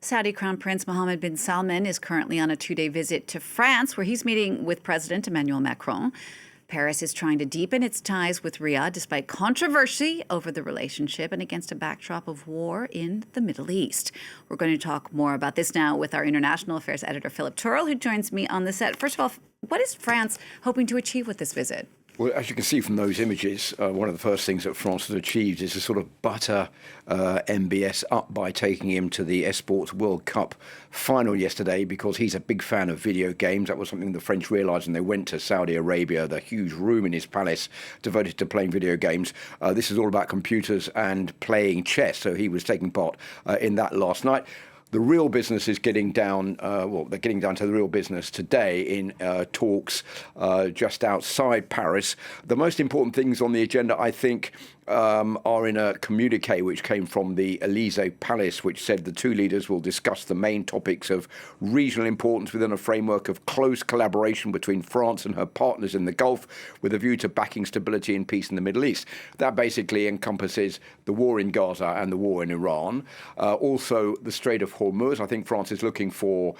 Saudi Crown Prince Mohammed bin Salman is currently on a 2-day visit to France, where he's meeting with President Emmanuel Macron. Paris is trying to deepen its ties with Riyadh despite controversy over the relationship and against a backdrop of war in the Middle East. We're going to talk more about this now with our international affairs editor, Philip Turrell, who joins me on the set. First of all, what is France hoping to achieve with this visit? Well, as you can see from those images, one of the first things that France has achieved is to sort of butter MBS up by taking him to the Esports World Cup final yesterday, because he's a big fan of video games. That was something the French realised when they went to Saudi Arabia, the huge room in his palace devoted to playing video games. This is all about computers and playing chess, so he was taking part in that last night. The real business is getting down, they're getting down to the real business today in talks just outside Paris. The most important things on the agenda, I think, are in a communique which came from the Elysee Palace, which said the two leaders will discuss the main topics of regional importance within a framework of close collaboration between France and her partners in the Gulf, with a view to backing stability and peace in the Middle East. That basically encompasses the war in Gaza and the war in Iran. Also, the Strait of Hormuz. I think France is looking for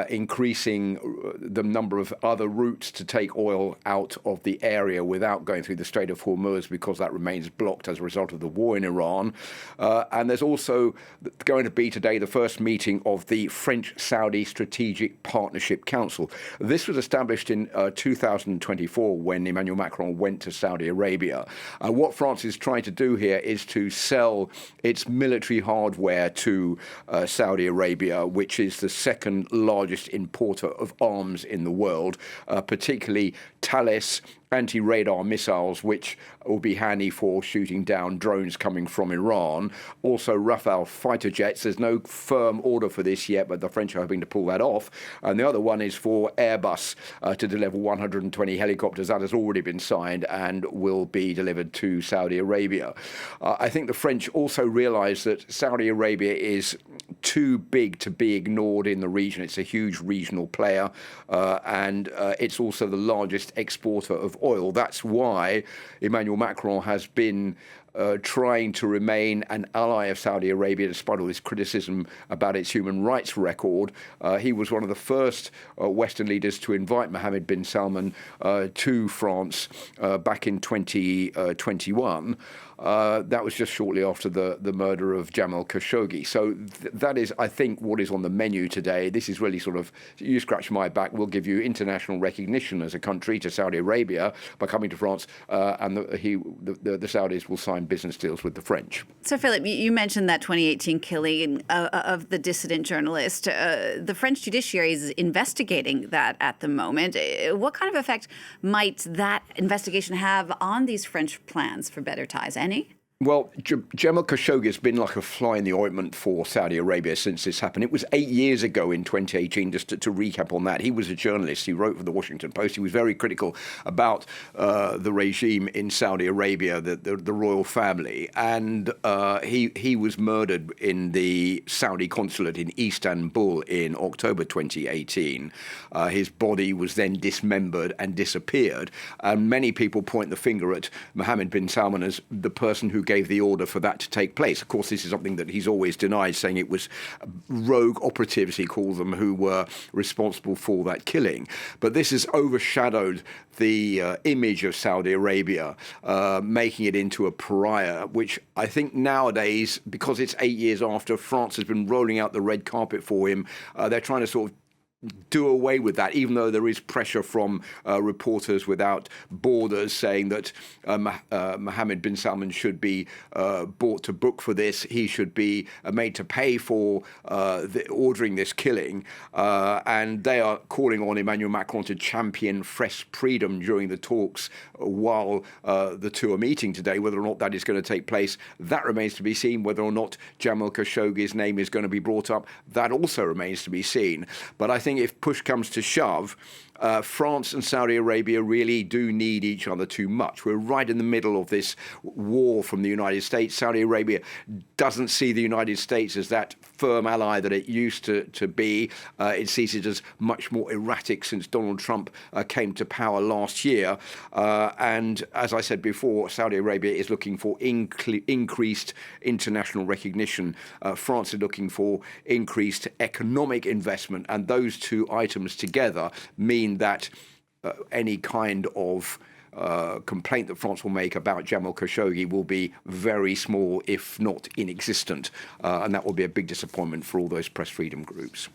increasing the number of other routes to take oil out of the area without going through the Strait of Hormuz, because that remains blocked as a result of the war in Iran. And there's also going to be today the first meeting of the French-Saudi Strategic Partnership Council. This was established in 2024 when Emmanuel Macron went to Saudi Arabia. What France is trying to do here is to sell its military hardware to Saudi Arabia, which is the second largest importer of arms in the world, particularly Thales anti-radar missiles, which will be handy for shooting down drones coming from Iran. Also, Rafale fighter jets. There's no firm order for this yet, but the French are hoping to pull that off. And the other one is for Airbus to deliver 120 helicopters. That has already been signed and will be delivered to Saudi Arabia. I think the French also realize that Saudi Arabia is too big to be ignored in the region. It's a huge regional player, and it's also the largest exporter of oil. That's why Emmanuel Macron has been trying to remain an ally of Saudi Arabia, despite all this criticism about its human rights record. He was one of the first Western leaders to invite Mohammed bin Salman to France back in 2021. That was just shortly after the murder of Jamal Khashoggi. So that is, I think, what is on the menu today. This is really sort of, you scratch my back, we'll give you international recognition as a country to Saudi Arabia by coming to France, and the Saudis will sign business deals with the French. So, Philip, you mentioned that 2018 killing of the dissident journalist. The French judiciary is investigating that at the moment. What kind of effect might that investigation have on these French plans for better ties? Any? Well, Jamal Khashoggi has been like a fly in the ointment for Saudi Arabia since this happened. It was 8 years ago in 2018, just to recap on that. He was a journalist. He wrote for the Washington Post. He was very critical about the regime in Saudi Arabia, the royal family. And he was murdered in the Saudi consulate in Istanbul in October 2018. His body was then dismembered and disappeared. And many people point the finger at Mohammed bin Salman as the person who gave the order for that to take place. Of course, this is something that he's always denied, saying it was rogue operatives, he called them, who were responsible for that killing. But this has overshadowed the image of Saudi Arabia, making it into a pariah, which I think nowadays, because it's 8 years after, France has been rolling out the red carpet for him. They're trying to sort of do away with that, even though there is pressure from Reporters Without Borders saying that Mohammed bin Salman should be brought to book for this. He should be made to pay for ordering this killing. And they are calling on Emmanuel Macron to champion fresh freedom during the talks while the two are meeting today. Whether or not that is going to take place, that remains to be seen. Whether or not Jamal Khashoggi's name is going to be brought up, that also remains to be seen. But I think if push comes to shove, France and Saudi Arabia really do need each other too much. We're right in the middle of this war from the United States. Saudi Arabia doesn't see the United States as that firm ally that it used to be. It sees it as much more erratic since Donald Trump came to power last year. And as I said before, Saudi Arabia is looking for increased international recognition. France is looking for increased economic investment. And those two items together mean that any kind of complaint that France will make about Jamal Khashoggi will be very small, if not inexistent. And that will be a big disappointment for all those press freedom groups.